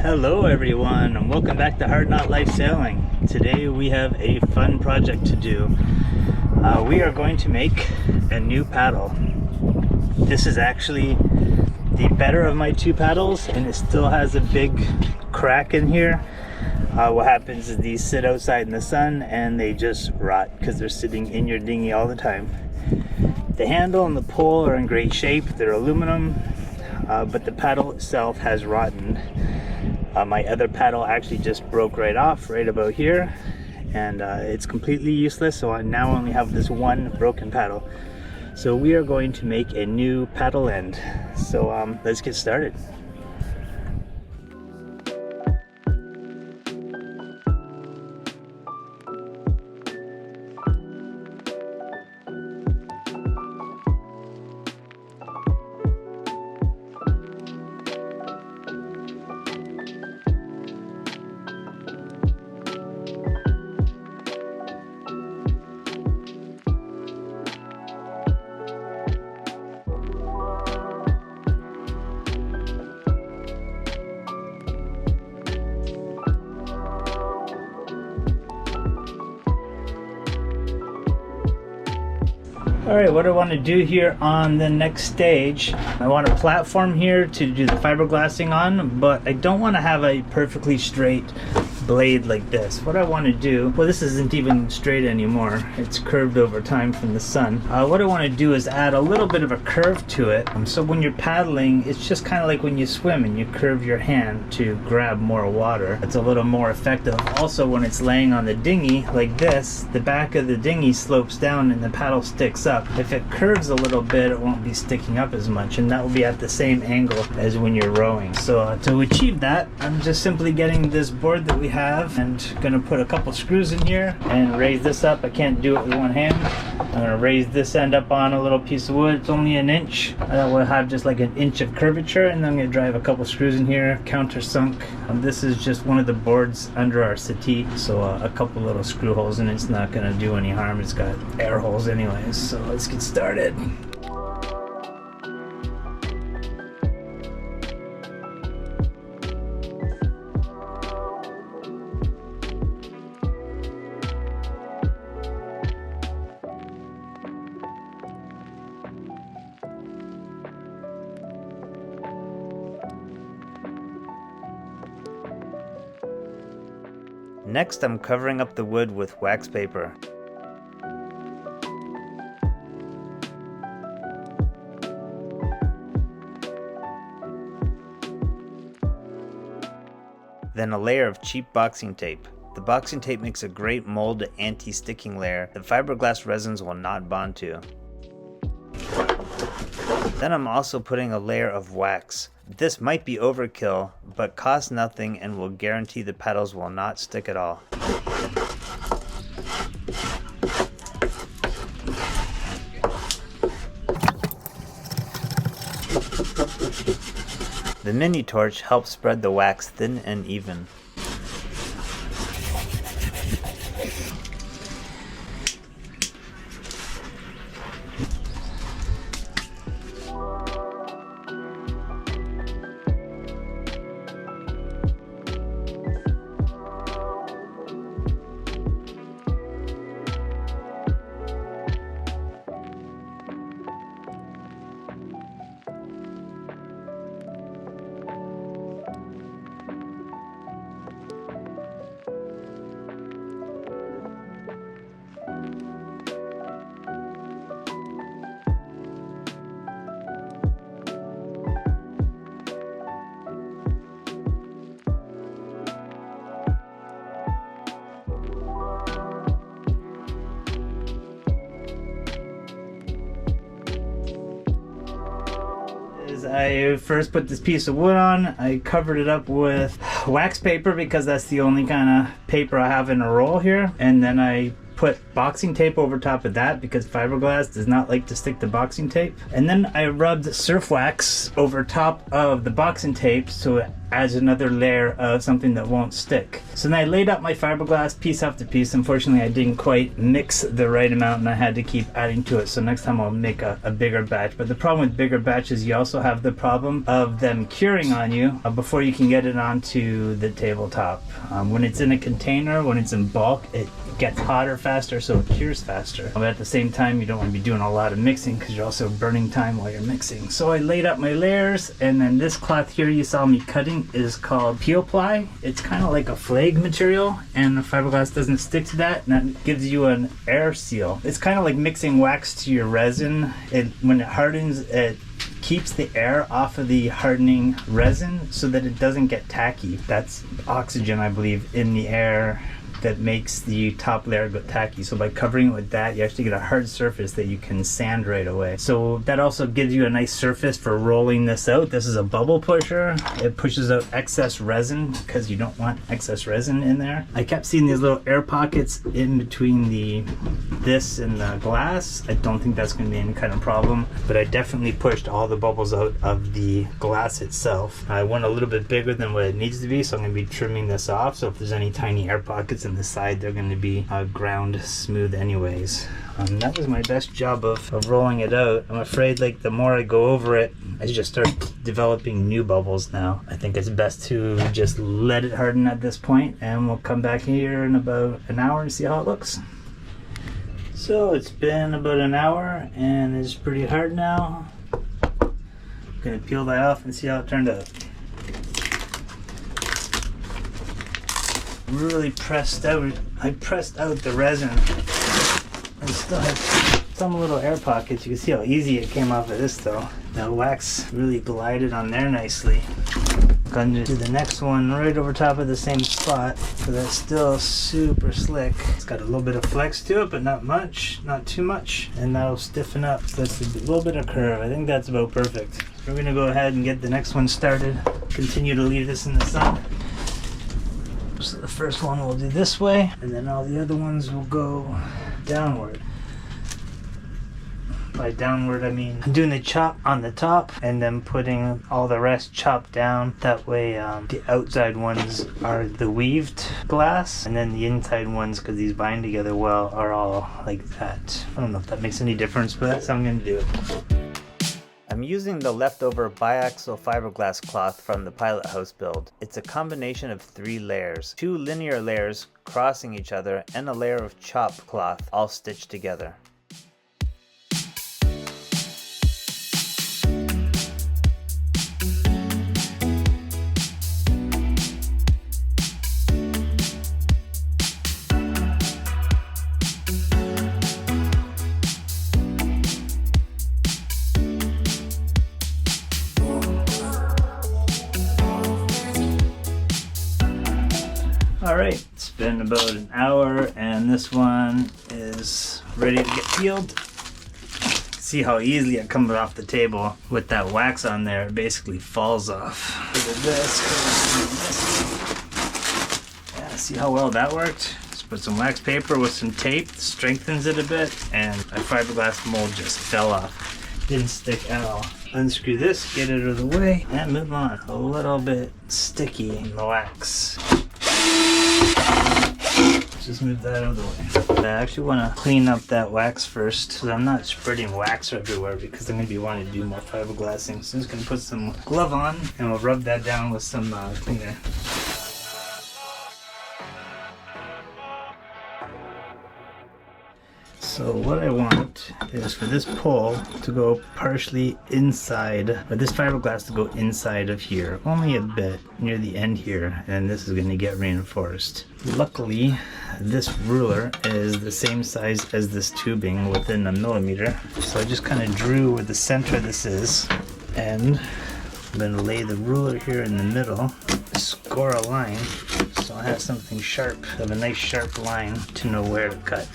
Hello everyone, and welcome back to Hard Knot Life Sailing. Today we have a fun project to do. We are going to make a new paddle. This is actually the better of my two paddles, and it still has a big crack in here. What happens is these sit outside in the sun and they just rot because they're sitting in your dinghy all the time. The handle and the pole are in great shape. They're aluminum, but the paddle itself has rotten. My other paddle actually just broke right off right about here, and it's completely useless, so I now only have this one broken paddle. So we are going to make a new paddle end. So let's get started. Alright, what I want to do here on the next stage, I want a platform here to do the fiberglassing on, but I don't want to have a perfectly straight blade like this. What I want to do, well, this isn't even straight anymore, it's curved over time from the sun. What I want to do is add a little bit of a curve to it, so when you're paddling, it's just kind of like when you swim and you curve your hand to grab more water. It's a little more effective. Also, when it's laying on the dinghy like this, the back of the dinghy slopes down and the paddle sticks up. If it curves a little bit, it won't be sticking up as much, and that will be at the same angle as when you're rowing. So to achieve that, I'm just simply getting this board that we have and gonna put a couple screws in here and raise this up. I can't do it with one hand. I'm gonna raise this end up on a little piece of wood. It's only an inch. That will have just like an inch of curvature, and then I'm gonna drive a couple screws in here, countersunk. This is just one of the boards under our settee, so a couple little screw holes, and it's not gonna do any harm. It's got air holes anyways, so let's get started. Next, I'm covering up the wood with wax paper. Then a layer of cheap boxing tape. The boxing tape makes a great mold anti-sticking layer that fiberglass resins will not bond to. Then I'm also putting a layer of wax. This might be overkill, but costs nothing and will guarantee the paddles will not stick at all. The mini torch helps spread the wax thin and even. I first put this piece of wood on. I covered it up with wax paper because that's the only kind of paper I have in a roll here, and then I put boxing tape over top of that because fiberglass does not like to stick to boxing tape. And then I rubbed surf wax over top of the boxing tape so it adds another layer of something that won't stick. So then I laid out my fiberglass piece after piece. Unfortunately, I didn't quite mix the right amount and I had to keep adding to it. So next time I'll make a bigger batch. But the problem with bigger batches, you also have the problem of them curing on you before you can get it onto the tabletop. When it's in a container, when it's in bulk, it gets hotter faster, so it cures faster. But at the same time, you don't want to be doing a lot of mixing because you're also burning time while you're mixing. So I laid out my layers, and then this cloth here you saw me cutting is called peel ply. It's kind of like a flag material, and the fiberglass doesn't stick to that, and that gives you an air seal. It's kind of like mixing wax to your resin. When it hardens, it keeps the air off of the hardening resin so that it doesn't get tacky. That's oxygen, I believe, in the air that makes the top layer go tacky. So by covering it with that, you actually get a hard surface that you can sand right away. So that also gives you a nice surface for rolling this out. This is a bubble pusher. It pushes out excess resin because you don't want excess resin in there. I kept seeing these little air pockets in between this and the glass. I don't think that's going to be any kind of problem, but I definitely pushed all the bubbles out of the glass itself. I went a little bit bigger than what it needs to be, so I'm going to be trimming this off. So if there's any tiny air pockets in the side, they're going to be ground smooth anyways. That was my best job of rolling it out. I'm afraid like the more I go over it, I just start developing new bubbles now. I think it's best to just let it harden at this point, and we'll come back here in about an hour and see how it looks. So it's been about an hour and it's pretty hard now. I'm gonna peel that off and see how it turned out. Really pressed out. I pressed out the resin. I still have some little air pockets. You can see how easy it came off of this though. The wax really glided on there nicely. I'm going to do the next one right over top of the same spot, so that's still super slick. It's got a little bit of flex to it, but not much, not too much, and that'll stiffen up. So that's a little bit of curve. I think that's about perfect. We're going to go ahead and get the next one started. Continue to leave this in the sun. So the first one we'll do this way, and then all the other ones will go downward. By downward, I mean I'm doing the chop on the top and then putting all the rest chopped down. That way the outside ones are the weaved glass, and then the inside ones, because these bind together well, are all like that. I don't know if that makes any difference, but that's how I'm going to do it. I'm using the leftover biaxial fiberglass cloth from the pilot house build. It's a combination of 3 layers, 2 linear layers crossing each other, and a layer of chopped cloth all stitched together. Alright, it's been about an hour and this one is ready to get peeled. See how easily it comes off the table with that wax on there. It basically falls off. Look at this. Yeah, see how well that worked? Just put some wax paper with some tape, strengthens it a bit, and my fiberglass mold just fell off. Didn't stick at all. Unscrew this, get it out of the way, and move on. A little bit sticky in the wax. Just move that out of the way. I actually want to clean up that wax first so I'm not spreading wax everywhere, because I'm going to be wanting to do more fiberglassing. So I'm just going to put some glove on and we'll rub that down with some cleaner. So what I want is for this pole to go partially inside, or this fiberglass to go inside of here, only a bit near the end here, and this is going to get reinforced. Luckily, this ruler is the same size as this tubing within a millimeter, so I just kind of drew where the center of this is, and I'm going to lay the ruler here in the middle, score a line, so I have something sharp, I have a nice sharp line to know where to cut.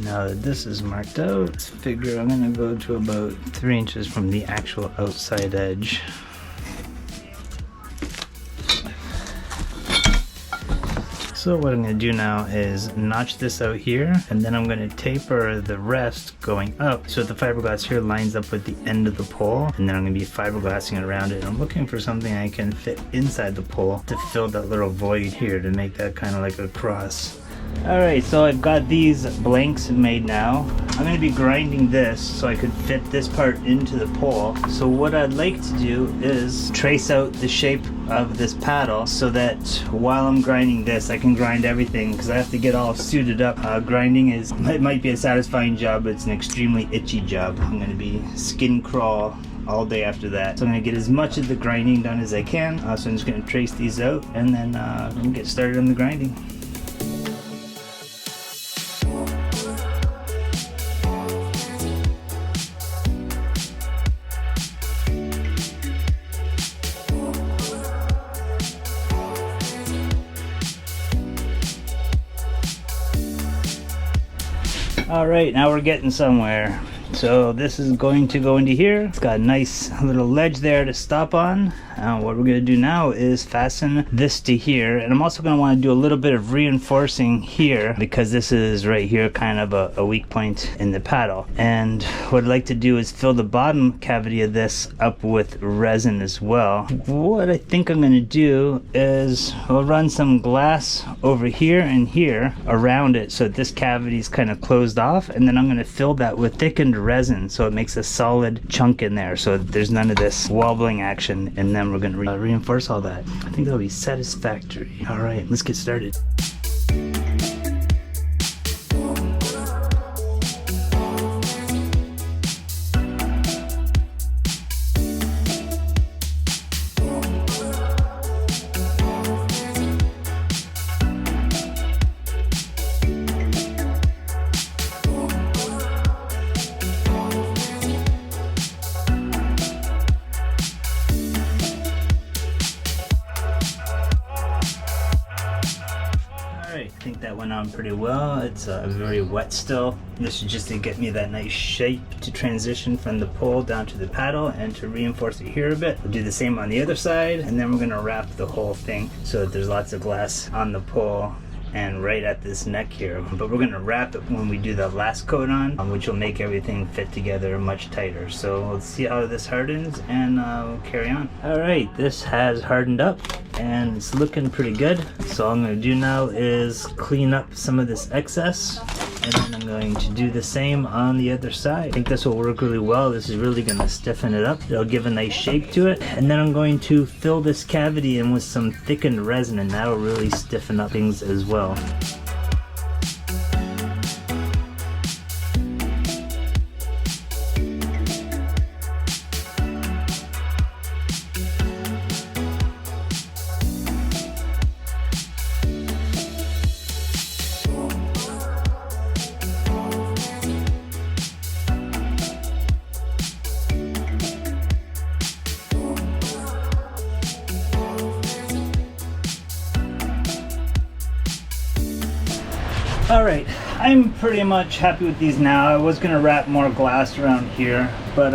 Now that this is marked out, let's figure I'm going to go to about 3 inches from the actual outside edge. So what I'm going to do now is notch this out here, and then I'm going to taper the rest going up so the fiberglass here lines up with the end of the pole, and then I'm going to be fiberglassing it around it. I'm looking for something I can fit inside the pole to fill that little void here to make that kind of like a cross. Alright, so I've got these blanks made now. I'm going to be grinding this so I could fit this part into the pole. So what I'd like to do is trace out the shape of this paddle so that while I'm grinding this, I can grind everything because I have to get all suited up. Grinding it might be a satisfying job, but it's an extremely itchy job. I'm going to be skin crawl all day after that. So I'm going to get as much of the grinding done as I can. So I'm just going to trace these out and then we'll get started on the grinding. Alright, now we're getting somewhere. So this is going to go into here. It's got a nice little ledge there to stop on. What we're going to do now is fasten this to here, and I'm also going to want to do a little bit of reinforcing here because this is right here kind of a weak point in the paddle. And what I'd like to do is fill the bottom cavity of this up with resin as well. What I think I'm going to do is I'll run some glass over here and here around it so that this cavity is kind of closed off, and then I'm going to fill that with thickened resin so it makes a solid chunk in there so there's none of this wobbling action, and then we're going to reinforce all that. I think that'll be satisfactory. All right, let's get started. I think that went on pretty well. It's very wet still. This is just to get me that nice shape to transition from the pole down to the paddle and to reinforce it here a bit. We'll do the same on the other side, and then we're going to wrap the whole thing so that there's lots of glass on the pole and right at this neck here. But we're going to wrap it when we do the last coat on, which will make everything fit together much tighter. So let's see how this hardens and we'll carry on. Alright, this has hardened up and it's looking pretty good. So all I'm going to do now is clean up some of this excess, and then I'm going to do the same on the other side. I think this will work really well. This is really going to stiffen it up. It'll give a nice shape to it. And then I'm going to fill this cavity in with some thickened resin, and that'll really stiffen up things as well. Alright, I'm pretty much happy with these now. I was going to wrap more glass around here, but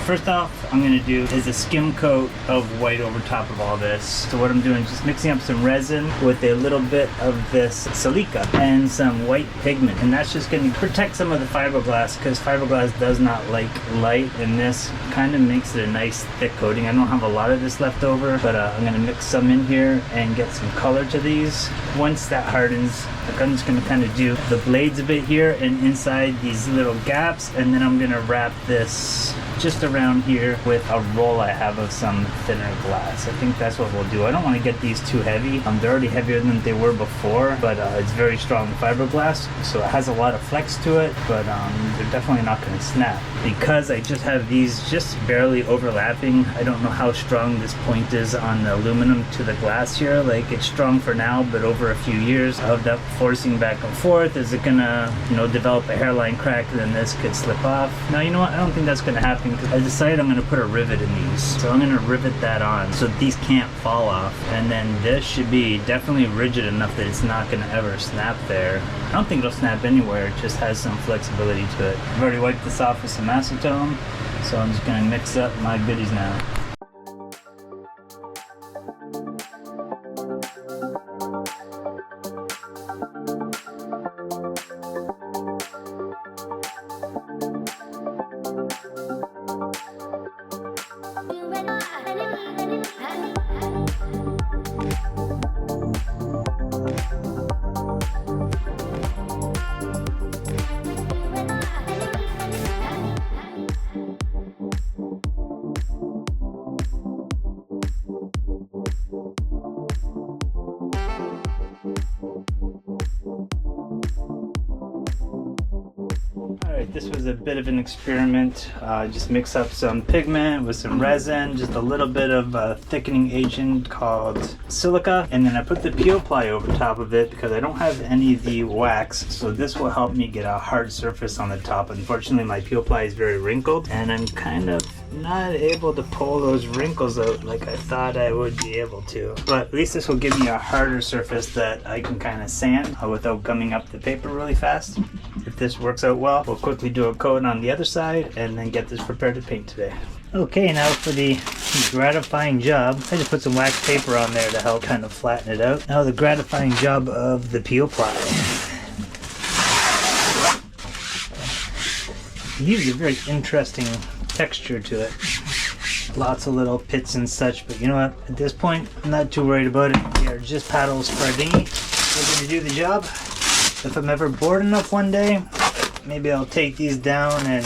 first off I'm going to do is a skim coat of white over top of all this. So what I'm doing is just mixing up some resin with a little bit of this silica and some white pigment, and that's just going to protect some of the fiberglass because fiberglass does not like light, and this kind of makes it a nice thick coating. I don't have a lot of this left over, but I'm going to mix some in here and get some color to these. Once that hardens, I'm just going to kind of do the blades a bit here and inside these little gaps, and then I'm going to wrap this just around here with a roll I have of some thinner glass. I think that's what we'll do. I don't want to get these too heavy. They're already heavier than they were before, but it's very strong fiberglass, so it has a lot of flex to it, but they're definitely not going to snap. Because I just have these just barely overlapping, I don't know how strong this point is on the aluminum to the glass here. Like, it's strong for now, but over a few years of that forcing back and forth, is it gonna, develop a hairline crack, and then this could slip off? Now, you know what, I don't think that's gonna happen because I decided I'm gonna put a rivet in these. So I'm gonna rivet that on so these can't fall off, and then this should be definitely rigid enough that it's not gonna ever snap there. I don't think it'll snap anywhere, it just has some flexibility to it. I've already wiped this off with some acetone, so I'm just gonna mix up my goodies now. This was a bit of an experiment. Just mix up some pigment with some resin, just a little bit of a thickening agent called silica, and then I put the peel ply over top of it because I don't have any of the wax, so this will help me get a hard surface on the top. Unfortunately, my peel ply is very wrinkled, and I'm kind of not able to pull those wrinkles out like I thought I would be able to. But at least this will give me a harder surface that I can kind of sand without gumming up the paper really fast. If this works out well, we'll quickly do a coat on the other side and then get this prepared to paint today. Okay, now for the gratifying job. I just put some wax paper on there to help kind of flatten it out. Now the gratifying job of the peel ply. It gives a very interesting texture to it. Lots of little pits and such, but you know what? At this point, I'm not too worried about it. They are just paddles for a dinghy. We're going to do the job. If I'm ever bored enough one day, maybe I'll take these down and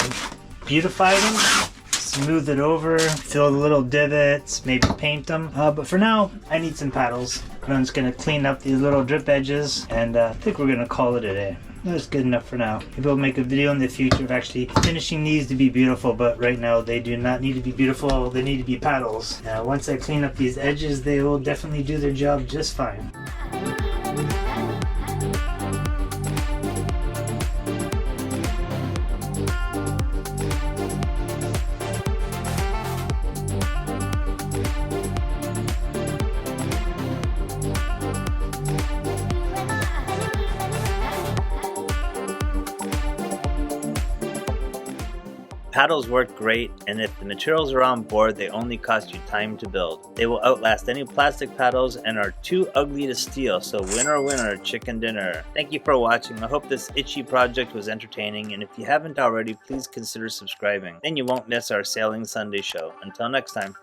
beautify them, smooth it over, fill the little divots, maybe paint them. But for now, I need some paddles. I'm just going to clean up these little drip edges, and I think we're going to call it a day. That's good enough for now. Maybe I'll make a video in the future of actually finishing these to be beautiful, but right now they do not need to be beautiful, they need to be paddles. Now once I clean up these edges, they will definitely do their job just fine. Paddles work great, and if the materials are on board, they only cost you time to build. They will outlast any plastic paddles and are too ugly to steal, so winner winner chicken dinner. Thank you for watching. I hope this itchy project was entertaining, and if you haven't already, please consider subscribing. Then you won't miss our Sailing Sunday show. Until next time.